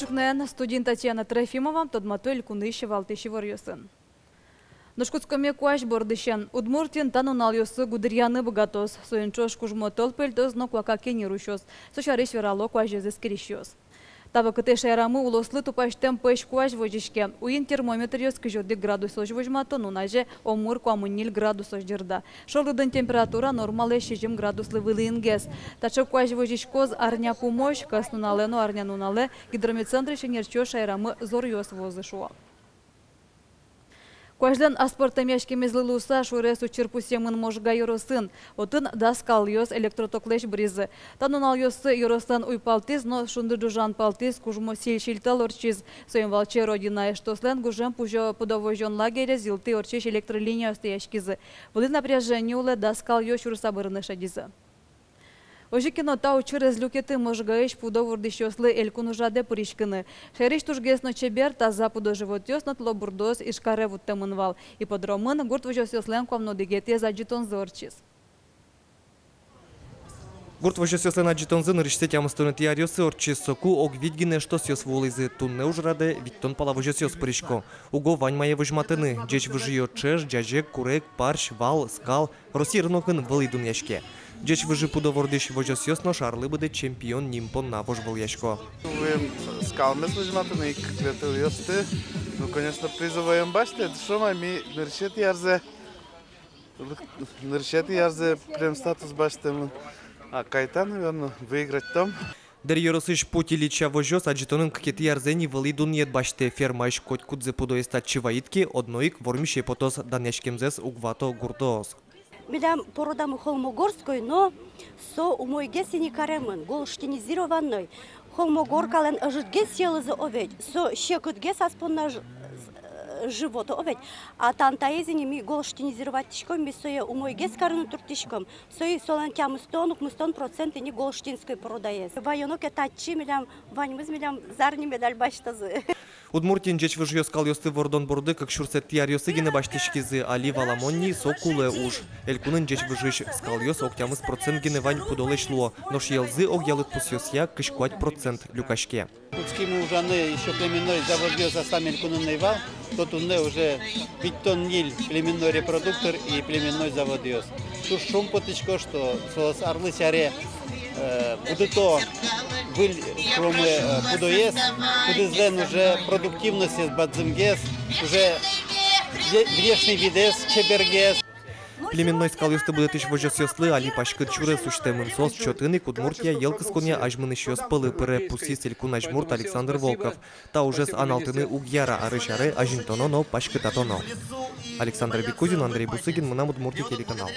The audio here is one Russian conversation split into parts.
Пулчукнен студент Татьяна Трофимова, Тодматуэль Куныщева Алтыщевор йосын. Нушкутскоме куаш бордыщен. Удмуртин танунал йосы гудырьяны богатос. Соинчош кужмо толпельтоз, но куакакени рущос. Сочарыш верало куажезес керещос. Тава кыты шайрамы улослы тупаштем пэш куаш вожишке. Уин термометр йос кыжоды градусош вожмато, нунаже омур куамунил градусош жирда. Шолдын температура нормалы 6 градуслы вылынгес. Тачо куаш вожишкоз арня пумош, кас нунале, но арня нунале, гидромедцентр шенерчо шайрамы зор йос возышуа. Куаждан аспортамяшки мезлылуса шуресу черпусемын можга йоросын. Отын даскал йос электротоклеш бризы. Танунал йосы йоросан уйпалтиз, но шунды джужан палтиз кужмо сильшильтал орчиз. Соем волче родина эштослен гужем пужо подовожен лагере зилты орчиш электролиния стояшкизы. Воды напряжение уле даскал йос шурсабырны шадизы. Ожикино тау через люкеты можгаеш пудовурдищослы элькунужаде пуришкины. Шериш тужгесно чебер таза пудоживотёс на тлобурдос и шкаревут темынвал. И подромын гурт вожосёслен куамно дегете заджитон зорчис. Гурт вожосёслен аджитонзы нырыште тямыстыны тиарёсы орчис соку ог видгине что сёс волызы тунне ужраде виттон пала вожосёс пуришко. Уго ваньмае вожматыны, джеч выжиё чеш, джажек, курек, парш, вал, скал, росирнокын вылыдун яшке. Джеч выжи пудовордыш вожосёсно шарлы буде чемпион нимпон на вожвол яшко. Скалме с вожматыны и каквето ёсты. Ну, конечно, призываем баште, что мами нарушет ярзе прям статус баште. А Кайта, наверное, выиграть там. Дерьёросыш путилича вожос аджитонын ккети ярзени вылыдун ед баште фермайш коть кудзе пудоестат чиваитки одноик вормише потос данешкемзес угвато гуртоос. Медам породам холмогорской, но со умойге сини каремын, голштинизированной. Холмогор кален житге селызы оведь, со щекутге саспонна живота оведь. А тантаезини ми голштинизировать тишком, ми сое умойге скарыну туртишком. Сое солан тямыстон, мыстон проценты не голштинской породаез. Вайонок этачи медам, ваньмыз медам зарни медаль баштазы. Удмуртин джеч выжьё скал ёсты вордон борды, как шурсет тиарёсы гене баштишкизы, али валамонни сокуле уж. Элькунын джеч выжиш скал ёс октямыз процент гене вань пудолеш луо, но шьелзы огялыт пусёс я кышкуать процент люкашке. Кутским ужаны еще племенной заводёс сам элькунын наивал, тот унне уже биттон ниль племенной репродуктор и племенной заводёс. Тут шум потычко, что сос орлы сяре будто выль кроме пудоес, пудызлен уже продуктивность из бадзимгес, уже внешний видес чебергес. Племенной скал ёсты будет иш вожосёслы, али пашкыт чуры суштемын сос чотыны кудмуртия елкысконе ажмын иш ёс пылы пыры пусис элькун ажмурт Александр Волков. Та уже с аналтыны угьяра арышары ажинтоно, но пашкытатоно. Александр Бекузин, Андрей Бусыгин, Мынам Удмуртия телеканал.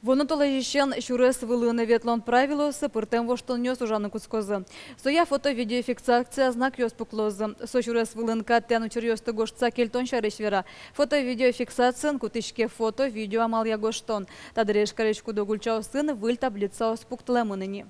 Вонотоложищен шурес вылыны ветлон правилосы пыртем воштон ужаны кускозы. Соя фото-видеофиксация знак ёс пуклозы. Со шурес вылынка тяну чурьёсты гоштца кельтон шарышвера. Фото-видеофиксациян кутышке фото-видео амал я гоштон. Тадыреш каречку догульчау сын выль таблица оспуктылемыныни.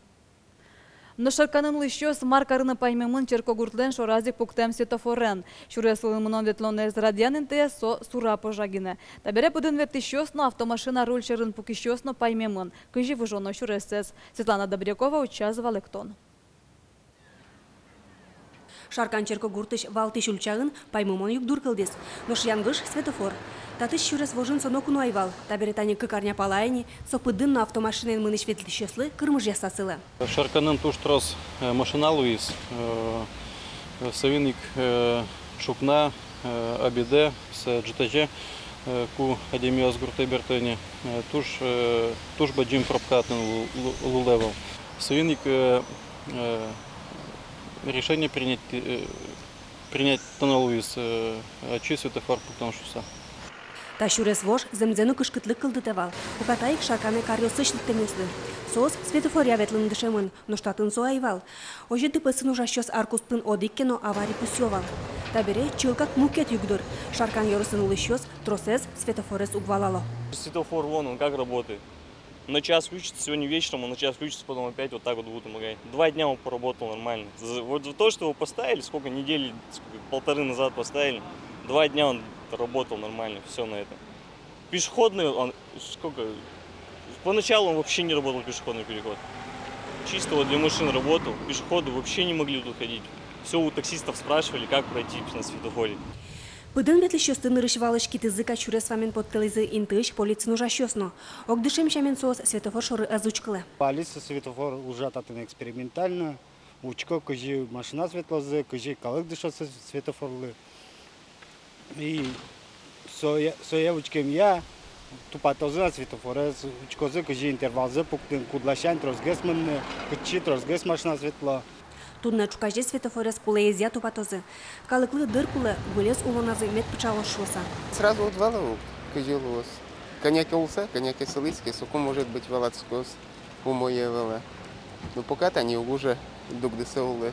Но шарканын лыщёс маркарыны паймемын черкогуртлен шоразик пуктем светофорен. Шурес вылымынан ветлоны эзрадьянын те со сура пожагине. Табере пудын вертищёсно автомашина руль черын пукищёсно паймемын. Кыжи выжоно шуресес. Светлана Добрякова участвовала лектон. Шаркан черкогуртыш валтыш ульчагын паймемон югдур кылдес. Но шянгыш светофор. Татыш шурес вожын сонокуну айвал. Табере тани кыкарня палайни, со пыдын на автомашинен мыныш ветлищёслы кырмыж ясасылы. Шарканын туштрос машина Луис, савиник шукна, абиде, с джитаже, ку адемиоз гурты бертыни, туш баджим пропкатын лулевал. Савиник решение принять тона Луис, очи светофор путан шуса. Та шурес вож земзену кышкытлык кылдытывал. Укатайык шарканы карьосышлык темеслы. Сос светофор яветлын дышемын, но штатын со айвал. Оже тыпысын ужащёс аркуспын одиккено авари пусёвал. Табере чылкак мукет югдыр. Шаркан ёрысын улыщёс, тросес светофорес угвалало. Светофор вон он как работает. На час включится, сегодня вечером он на час включится, потом опять вот так вот будет помогать. 2 дня он поработал нормально. Вот за то, что его поставили, сколько недели, полторы назад поставили, 2 дня он работал нормально, все на это. Пешеходный, он сколько? Поначалу он вообще не работал пешеходный переход. чисто вот для машин работал. Пешеходы вообще не могли тут ходить. Все у таксистов спрашивали, как пройти на светофоре. Пыдын ветлі шөсті нырышвалыш китізіка чуресвамен подтылызы интыш полицину жашёсно. Огдышем шамен соос светофор шоры озвучкалы. Полиция светофор ужататын экспериментально. Учко кыжи машина светлозы, кыжи калык дышасы светофорлы. И соя учкем я тупатозы на светофоре, учкозы кыжи интервалзы пуктын кудлашан трозгесмынны, кычи трозгес машина светло. Тудна чукажде светофорес пулеезия тупатозы. Калыклы дыр пулы вылез улоназы мед пычало шоса. Сразу вот валову кыжилос. Коняки улса, коняки сылыцкие, суку может быть валацкос у моей вала. Но пока-то они уже дугдесеулы.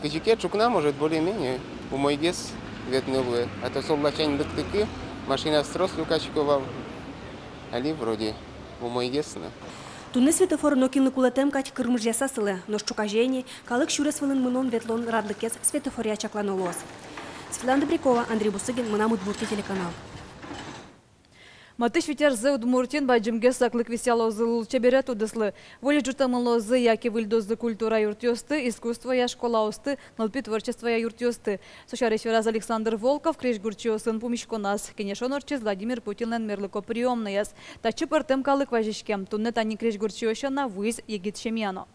Кыжике чукна может более-менее у мой гес ветнулы. А то солдачань дыктыки, машина строс лукачковал. Али вроде у мой гесна. Тунны светофор нокинлы кулатем кать кырмыш ясасылы, но чукажени, калык шурес вылын мынон ветлон радлыкес светофория чакланолос. Светлана Добрякова, Андрей Бусыгин, Мына Удмуртия телеканал. Матыш ветерзы Удмуртин баджимге саклык веселозы лучеберет удыслы. Воли жутамылозы, яки выльдозы культура юртёсты, искусство я школаусты, налпи творчество я юртёсты. Сушарыш раз Александр Волков, креш гурчиосын пумишконас. Кенешон орчиз Владимир Путинен мерлыко приемныяс. Тачы пыртым калык важишкем, тунне тани креш гурчиошана вуиз егит шемьяно.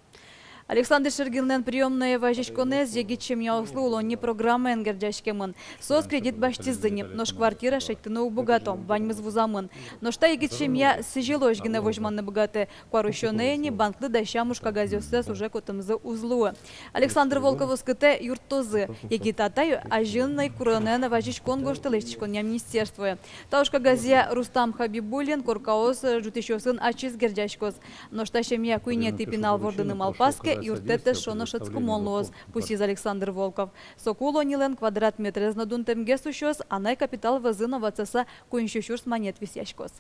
Александр Шергилнен приемная важичконез егит шемьяуслы улонни программы энгерджашкемын. Сос кредит баштизыни, нож квартира шейтыну богатом, баньмыз вузамын. Ножта егит шемья сижилошгине вожманны богаты. Кварущонейни банклы дащамушка газёсес уже котымзы узлуы. Александр Волков скыте юртозы. Егит атаю ажинной куронена важичкон гоштылышчикон я министерствуе. Таушка газия Рустам Хабибулин коркаос жутищосын ачиз герджашкос. Ножта шемья куйнеты пинал вордыны малпаске юртете шоношецку молоз, пусиз Александр Волков. Сокуло нилен квадрат метрез надун темге сущос, а най капитал вазына вацаса куинщущурс монет висяшкос.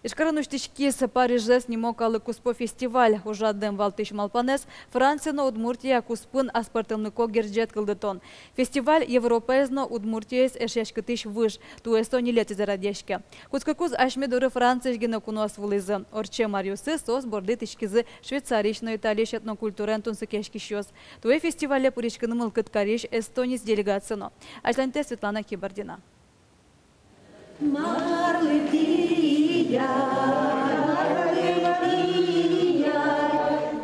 Ишкарануштичкис Парижес немокалы куспо фестиваль. Ужаддем валтыш малпанес Францияно Удмуртия куспын аспартымныко герджет кылдытон. Фестиваль европезно Удмуртиес эшешкытыш выш. Туэсто нилети зарадешке. Кускакуз ашмедуры Францияш генокунос вулызы. Орче Мариусы сос борды тишкизы швейцаришно италиш этнокультурен тунсыкешкищос. Туэ фестивале пуричканы мылкыт кариш эстонис делегацияно. Ашланте Светлана Кибардина.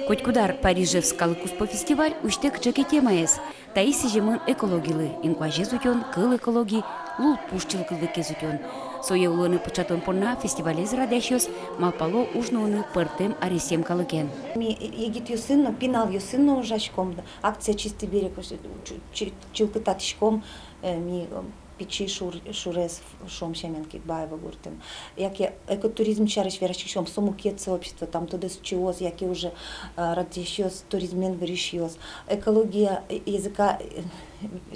Котькудар Парижевс калыкуспо фестиваль уштек чеке темаес. Таиси жемын экологилы, инкуаже зутен, кыл экологи, лул пушчил кылдыке зутен. Сое улыны пучатон порна фестивалез радящос, малпало ужноуны пыртем арисем калыкен. Ми егит юсынно, пинал юсынно ужашком, акция чистый берег, чилкытатишком, ми печи шурес шом шеменки баева гуртен. Яке экотуризм чарыш верашишом сомукет сообщество, там туда счиоз, яке уже радищиоз, туризмен веришиоз. Экология языка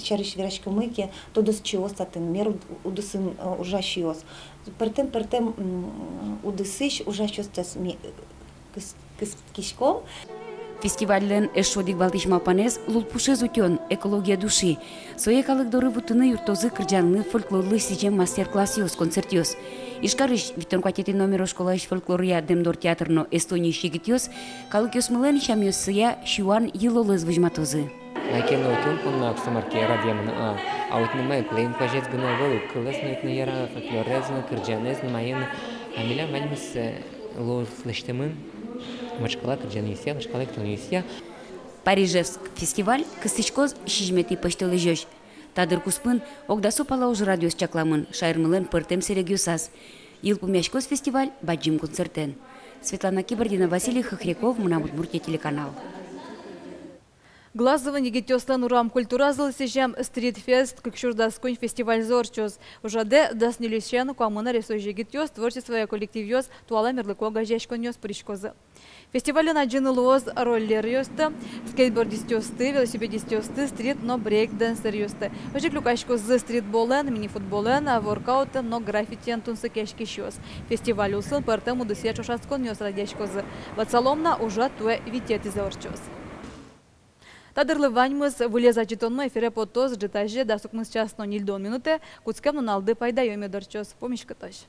чарыш верашкомыке, туда счиоз, татын мер удысын ужашиоз. Пертем удысыш ужашиоз тас ми кишком. Фестивальлен эшодик балтиш малпанез лулпуше зутен экология души. Сое калык доры вутыны юртозы кырджанны фольклорлы сижем мастер-классиос концертиос. Ишкарыш Виттон кватети номеро школаиш фольклория демдор театрно Эстония шигитиос, калык ёсмылен шамёссыя шуан йылолыз выжматозы. Лайкело отун понна аксамарки радиамна а вот не мой клейм пожец гнавелу классный на яра фольклорезна кырджанезна майен амиля ваньмс лоз лештемын. Мачкала кырджанисия, мачкала ктонисия. Парижевск фестиваль кыстычкоз шижмети пыштылы жөж. Тадыр куспын огдасу пала уж радиос чакламын, шайрмылен пыртем серегюсас. Илпумяшкоз фестиваль баджим концертен. Светлана Кибардина, Василий Хохряков, Мына Удмуртия телеканал. Глазовый негетёстан урам культуразыл сижем стритфест, как шурдаскунь фестиваль зорчоз. Ужаде даснилищен куамына рисой жегетёс, творчество коллективёс, туала мерлыко гажешконёс причкозы. Фестиваль на джинылоз роллер ёсты, скейтбордистёсты, велосипедистёсты, стрит, но брейк-дэнсер ёсты. Уже клюкашкозы стритболен, мини-футболен, воркаутен, но граффитен тунсы кешкищёс. Фестиваль усын пэртем удысия чошаскон ёс радешкозы. Вацаломна ужа туэ витети заорчоз. Тадырлы ваньмыз вылеза житонно эфире потоз житаже да сукмыз часно нильдон минуте, куцкем налды пайда йоме дорчоз. Помишкатош.